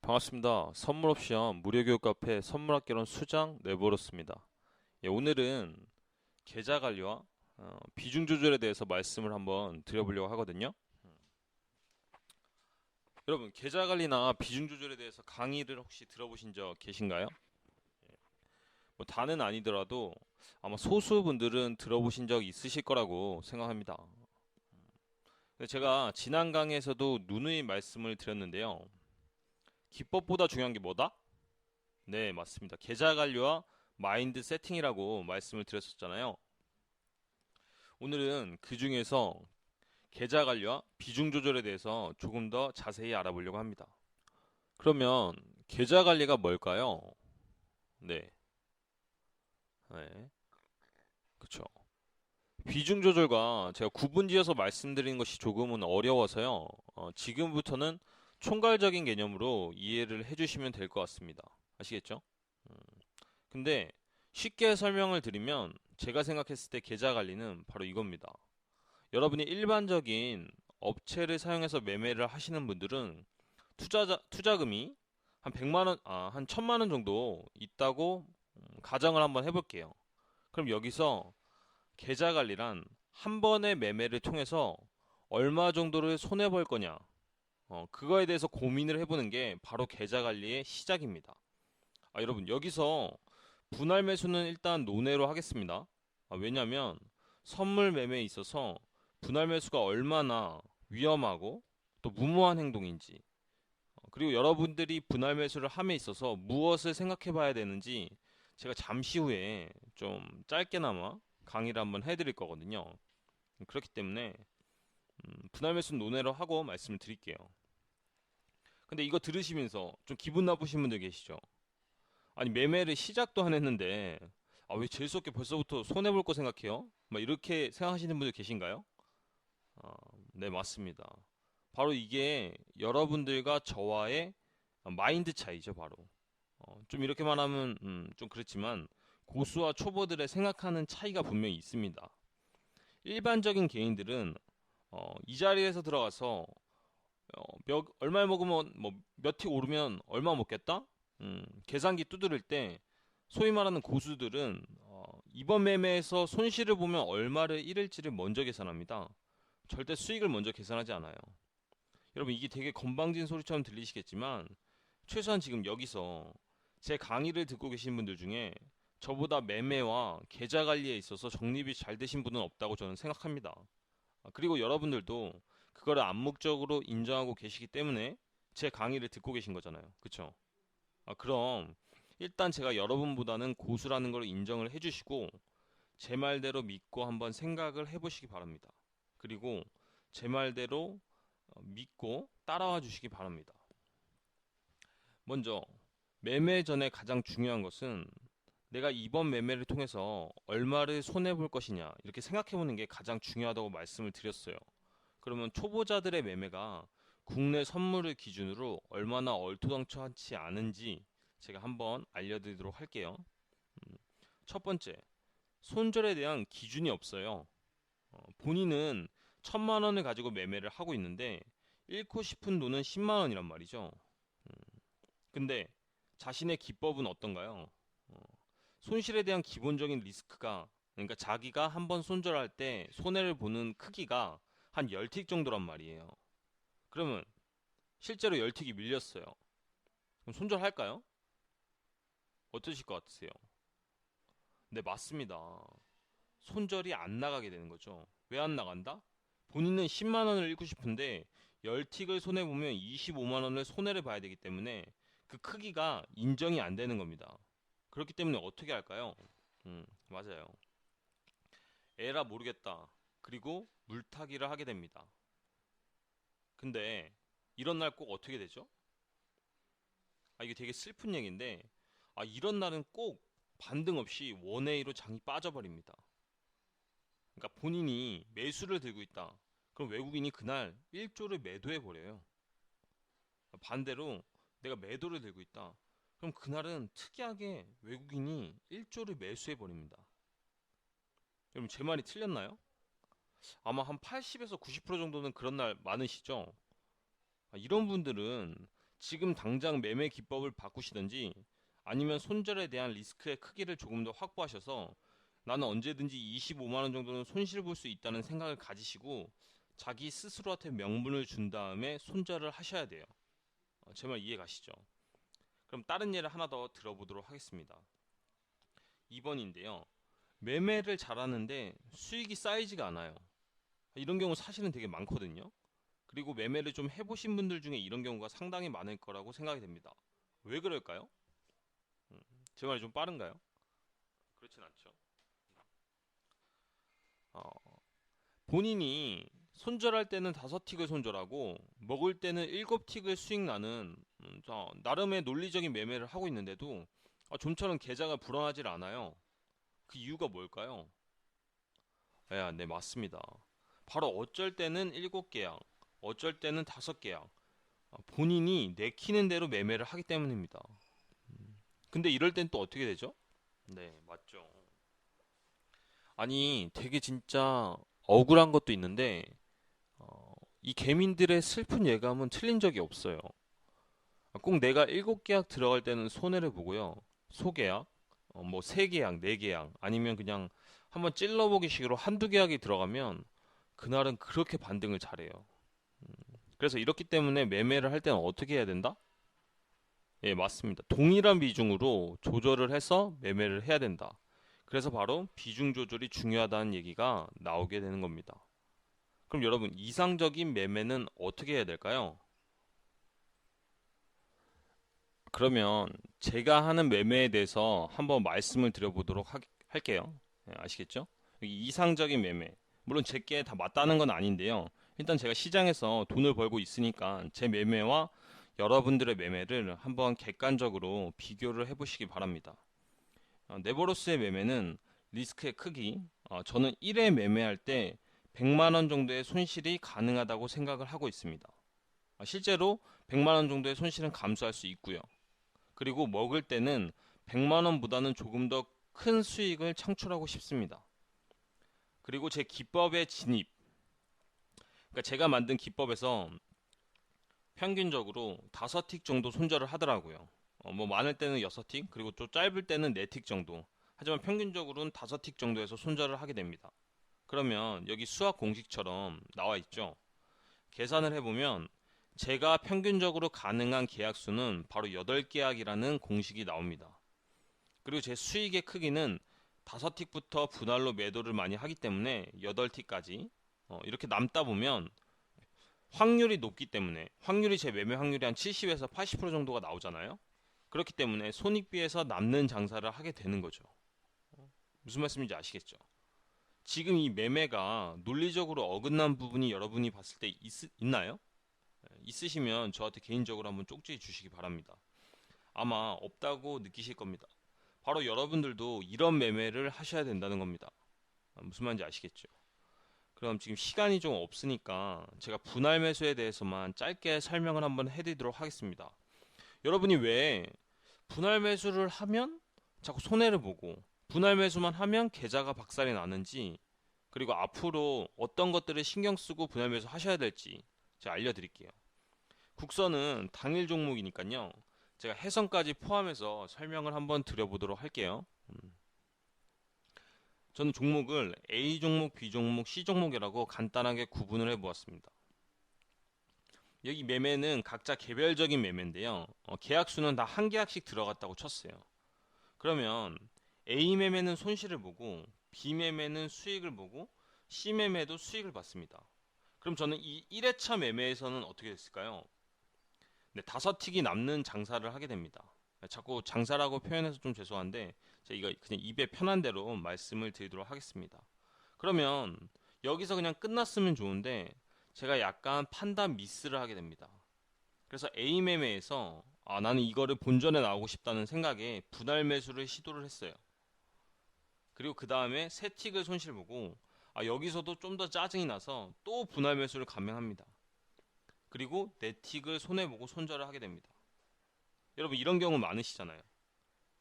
반갑습니다. 선물 옵션 무료 교육 카페 선물학개론 수장 내버렸습니다. 오늘은 계좌 관리와 비중 조절에 대해서 말씀을 한번 드려보려고 하거든요. 여러분, 계좌 관리나 비중 조절에 대해서 강의를 혹시 들어보신 적 계신가요? 뭐 다는 아니더라도 아마 소수 분들은 들어보신 적 있으실 거라고 생각합니다. 근데 제가 지난 강의에서도 누누이 말씀을 드렸는데요. 기법보다 중요한 게 뭐다? 네, 맞습니다. 계좌 관리와 마인드 세팅이라고 말씀을 드렸었잖아요. 오늘은 그 중에서 계좌 관리와 비중 조절에 대해서 조금 더 자세히 알아보려고 합니다. 그러면 계좌 관리가 뭘까요? 네, 네, 그렇죠. 비중 조절과 제가 구분지어서 말씀드리는 것이 조금은 어려워서요. 지금부터는 총괄적인 개념으로 이해를 해주시면 될 것 같습니다. 아시겠죠? 음, 근데 쉽게 설명을 드리면 제가 생각했을 때 계좌 관리는 바로 이겁니다. 여러분이 일반적인 업체를 사용해서 매매를 하시는 분들은 투자금이 한 100만 원, 한 1000만 원 정도 있다고 가정을 한번 해볼게요. 그럼 여기서 계좌 관리란 한 번의 매매를 통해서 얼마 정도를 손해 볼 거냐, 그거에 대해서 고민을 해보는 게 바로 계좌 관리의 시작입니다. 여러분, 여기서 분할 매수는 일단 논외로 하겠습니다. 왜냐하면 선물 매매에 있어서 분할 매수가 얼마나 위험하고 또 무모한 행동인지, 그리고 여러분들이 분할 매수를 함에 있어서 무엇을 생각해 봐야 되는지 제가 잠시 후에 좀 짧게나마 강의를 한번 해드릴 거거든요. 그렇기 때문에 분할 매수는 논외로 하고 말씀을 드릴게요. 근데 이거 들으시면서 좀 기분 나쁘신 분들 계시죠? 아니, 매매를 시작도 안 했는데 왜 재수없게 벌써부터 손해볼 거 생각해요? 막 이렇게 생각하시는 분들 계신가요? 아, 네, 맞습니다. 바로 이게 여러분들과 저와의 마인드 차이죠, 바로. 좀 이렇게 말하면 좀 그렇지만 고수와 초보들의 생각하는 차이가 분명히 있습니다. 일반적인 개인들은 이 자리에서 들어가서 얼마 먹으면 뭐 몇 틱 오르면 얼마 먹겠다? 계산기 두드릴 때 소위 말하는 고수들은 이번 매매에서 손실을 보면 얼마를 잃을지를 먼저 계산합니다. 절대 수익을 먼저 계산하지 않아요. 여러분, 이게 되게 건방진 소리처럼 들리시겠지만 최소한 지금 여기서 제 강의를 듣고 계신 분들 중에 저보다 매매와 계좌 관리에 있어서 적립이 잘 되신 분은 없다고 저는 생각합니다. 그리고 여러분들도 그거를 암묵적으로 인정하고 계시기 때문에 제 강의를 듣고 계신 거잖아요. 그쵸? 그럼 일단 제가 여러분보다는 고수라는 걸 인정을 해주시고 제 말대로 믿고 한번 생각을 해보시기 바랍니다. 그리고 제 말대로 믿고 따라와 주시기 바랍니다. 먼저 매매 전에 가장 중요한 것은 내가 이번 매매를 통해서 얼마를 손해 볼 것이냐, 이렇게 생각해 보는 게 가장 중요하다고 말씀을 드렸어요. 그러면 초보자들의 매매가 국내 선물을 기준으로 얼마나 얼토당토하지 않은지 제가 한번 알려드리도록 할게요. 첫 번째, 손절에 대한 기준이 없어요. 본인은 1000만 원을 가지고 매매를 하고 있는데 잃고 싶은 돈은 10만 원이란 말이죠. 근데 자신의 기법은 어떤가요? 어, 손실에 대한 기본적인 리스크가, 그러니까 자기가 한번 손절할 때 손해를 보는 크기가 한 10틱 정도란 말이에요. 그러면 실제로 10틱이 밀렸어요. 그럼 손절할까요? 어떠실 것 같으세요? 네, 맞습니다. 손절이 안 나가게 되는 거죠. 왜 안 나간다? 본인은 10만 원을 잃고 싶은데 10틱을 손해보면 25만 원을 손해를 봐야 되기 때문에 그 크기가 인정이 안 되는 겁니다. 그렇기 때문에 어떻게 할까요? 맞아요. 에라 모르겠다. 그리고 물타기를 하게 됩니다. 근데 이런 날 꼭 어떻게 되죠? 이게 되게 슬픈 얘기인데, 이런 날은 꼭 반등 없이 원웨이로 장이 빠져버립니다. 그러니까 본인이 매수를 들고 있다. 그럼 외국인이 그날 1조를 매도해 버려요. 반대로 내가 매도를 들고 있다. 그럼 그날은 특이하게 외국인이 1조를 매수해 버립니다. 여러분, 제 말이 틀렸나요? 아마 한 80에서 90% 정도는 그런 날 많으시죠? 이런 분들은 지금 당장 매매 기법을 바꾸시든지 아니면 손절에 대한 리스크의 크기를 조금 더 확보하셔서 나는 언제든지 25만 원 정도는 손실 볼 수 있다는 생각을 가지시고 자기 스스로한테 명분을 준 다음에 손절을 하셔야 돼요. 제 말 이해 가시죠? 그럼 다른 예를 하나 더 들어보도록 하겠습니다. 2번인데요. 매매를 잘하는데 수익이 쌓이지가 않아요. 이런 경우 사실은 되게 많거든요. 그리고 매매를 좀 해보신 분들 중에 이런 경우가 상당히 많을 거라고 생각이 됩니다. 왜 그럴까요? 제 말이 좀 빠른가요? 그렇진 않죠. 어, 본인이 손절할 때는 5틱을 손절하고 먹을 때는 7틱을 수익 나는 나름의 논리적인 매매를 하고 있는데도 좀처럼 계좌가 불어나질 않아요. 그 이유가 뭘까요? 네, 맞습니다. 바로 어쩔 때는 7계약, 어쩔 때는 5계약, 본인이 내키는 대로 매매를 하기 때문입니다. 근데 이럴 땐 또 어떻게 되죠? 네, 맞죠. 아니, 되게 진짜 억울한 것도 있는데, 이 개민들의 슬픈 예감은 틀린 적이 없어요. 꼭 내가 7계약 들어갈 때는 손해를 보고요. 소계약, 뭐 3계약, 4계약, 아니면 그냥 한번 찔러보기 식으로 한두 계약이 들어가면 그날은 그렇게 반등을 잘해요. 그래서 이렇기 때문에 매매를 할 때는 어떻게 해야 된다? 예, 맞습니다. 동일한 비중으로 조절을 해서 매매를 해야 된다. 그래서 바로 비중 조절이 중요하다는 얘기가 나오게 되는 겁니다. 그럼 여러분, 이상적인 매매는 어떻게 해야 될까요? 그러면 제가 하는 매매에 대해서 한번 말씀을 드려보도록 할게요. 예, 아시겠죠? 여기 이상적인 매매. 물론 제게 다 맞다는 건 아닌데요. 일단 제가 시장에서 돈을 벌고 있으니까 제 매매와 여러분들의 매매를 한번 객관적으로 비교를 해보시기 바랍니다. 네버로스의 매매는 리스크의 크기, 저는 1회 매매할 때 100만 원 정도의 손실이 가능하다고 생각을 하고 있습니다. 실제로 100만 원 정도의 손실은 감수할 수 있고요. 그리고 먹을 때는 100만 원보다는 조금 더 큰 수익을 창출하고 싶습니다. 그리고 제 기법의 진입, 그러니까 제가 만든 기법에서 평균적으로 5틱 정도 손절을 하더라고요. 뭐 많을 때는 6틱, 그리고 또 짧을 때는 4틱 정도. 하지만 평균적으로는 5틱 정도에서 손절을 하게 됩니다. 그러면 여기 수학 공식처럼 나와 있죠. 계산을 해보면 제가 평균적으로 가능한 계약수는 바로 8계약이라는 공식이 나옵니다. 그리고 제 수익의 크기는 5틱부터 분할로 매도를 많이 하기 때문에 8틱까지 이렇게 남다 보면 확률이 높기 때문에 확률이 제 매매 확률이 한 70에서 80% 정도가 나오잖아요. 그렇기 때문에 손익비에서 남는 장사를 하게 되는 거죠. 무슨 말씀인지 아시겠죠? 지금 이 매매가 논리적으로 어긋난 부분이 여러분이 봤을 때 있나요? 있으시면 저한테 개인적으로 한번 쪽지해 주시기 바랍니다. 아마 없다고 느끼실 겁니다. 바로 여러분들도 이런 매매를 하셔야 된다는 겁니다. 무슨 말인지 아시겠죠? 그럼 지금 시간이 좀 없으니까 제가 분할 매수에 대해서만 짧게 설명을 한번 해드리도록 하겠습니다. 여러분이 왜 분할 매수를 하면 자꾸 손해를 보고 분할 매수만 하면 계좌가 박살이 나는지, 그리고 앞으로 어떤 것들을 신경 쓰고 분할 매수 하셔야 될지 제가 알려드릴게요. 국선은 당일 종목이니까요. 제가 해선까지 포함해서 설명을 한번 드려보도록 할게요. 저는 종목을 A 종목, B 종목, C 종목이라고 간단하게 구분을 해보았습니다. 여기 매매는 각자 개별적인 매매인데요. 계약수는 다 한 계약씩 들어갔다고 쳤어요. 그러면 A 매매는 손실을 보고 B 매매는 수익을 보고 C 매매도 수익을 봤습니다. 그럼 저는 이 1회차 매매에서는 어떻게 됐을까요? 네, 5틱이 남는 장사를 하게 됩니다. 자꾸 장사라고 표현해서 좀 죄송한데 제가 그냥 입에 편한 대로 말씀을 드리도록 하겠습니다. 그러면 여기서 그냥 끝났으면 좋은데 제가 약간 판단 미스를 하게 됩니다. 그래서 A 매매에서 나는 이거를 본전에 나오고 싶다는 생각에 분할 매수를 시도를 했어요. 그리고 그 다음에 세 틱을 손실 보고 여기서도 좀 더 짜증이 나서 또 분할 매수를 감행합니다. 그리고 네 틱을 손해보고 손절을 하게 됩니다. 여러분 이런 경우 많으시잖아요.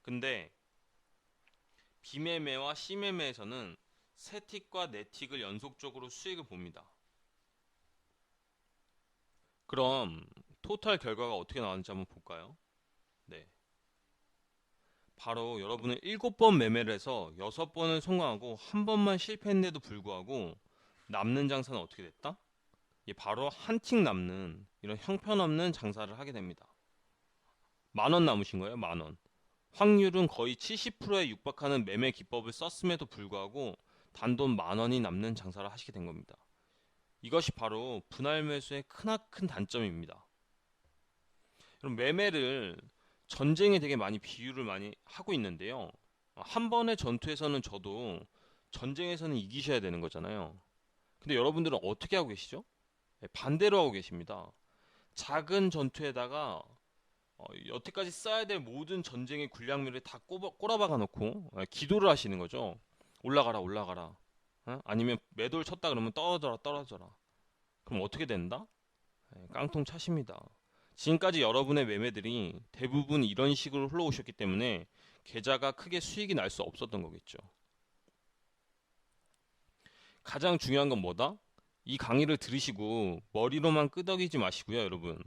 근데 B매매와 C매매에서는 세 틱과 네 틱을 연속적으로 수익을 봅니다. 그럼 토탈 결과가 어떻게 나왔는지 한번 볼까요? 네. 바로 여러분은 7번 매매를 해서 6번을 성공하고 한 번만 실패했는데도 불구하고 남는 장사는 어떻게 됐다? 이 바로 한 틱 남는 이런 형편없는 장사를 하게 됩니다. 10,000원 남으신 거예요, 10,000원. 확률은 거의 70%에 육박하는 매매 기법을 썼음에도 불구하고 단돈 10,000원이 남는 장사를 하시게 된 겁니다. 이것이 바로 분할 매수의 크나큰 단점입니다. 그럼 매매를 전쟁에 되게 많이 비유를 많이 하고 있는데요. 한 번의 전투에서는 저도 전쟁에서는 이기셔야 되는 거잖아요. 근데 여러분들은 어떻게 하고 계시죠? 네, 반대로 하고 계십니다. 작은 전투에다가 여태까지 쌓아야 될 모든 전쟁의 군량미를 다 꼬라박아 놓고 기도를 하시는 거죠. 올라가라 올라가라. 아니면 매도를 쳤다 그러면 떨어져라 떨어져라. 그럼 어떻게 된다? 깡통 차십니다. 지금까지 여러분의 매매들이 대부분 이런 식으로 흘러오셨기 때문에 계좌가 크게 수익이 날 수 없었던 거겠죠. 가장 중요한 건 뭐다? 이 강의를 들으시고 머리로만 끄덕이지 마시고요, 여러분.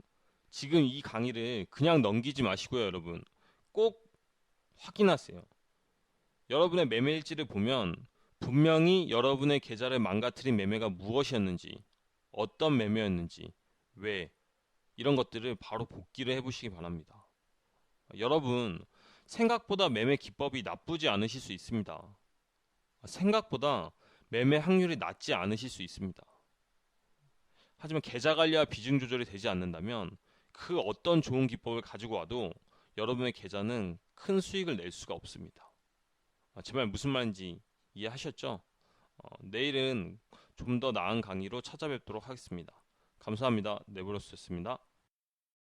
지금 이 강의를 그냥 넘기지 마시고요, 여러분. 꼭 확인하세요. 여러분의 매매 일지를 보면 분명히 여러분의 계좌를 망가뜨린 매매가 무엇이었는지, 어떤 매매였는지, 왜, 이런 것들을 바로 복기를 해보시기 바랍니다. 여러분, 생각보다 매매 기법이 나쁘지 않으실 수 있습니다. 생각보다 매매 확률이 낮지 않으실 수 있습니다. 하지만 계좌 관리와 비중 조절이 되지 않는다면 그 어떤 좋은 기법을 가지고 와도 여러분의 계좌는 큰 수익을 낼 수가 없습니다. 제 말 무슨 말인지 이해하셨죠? 내일은 좀 더 나은 강의로 찾아뵙도록 하겠습니다. 감사합니다. 네브로스였습니다.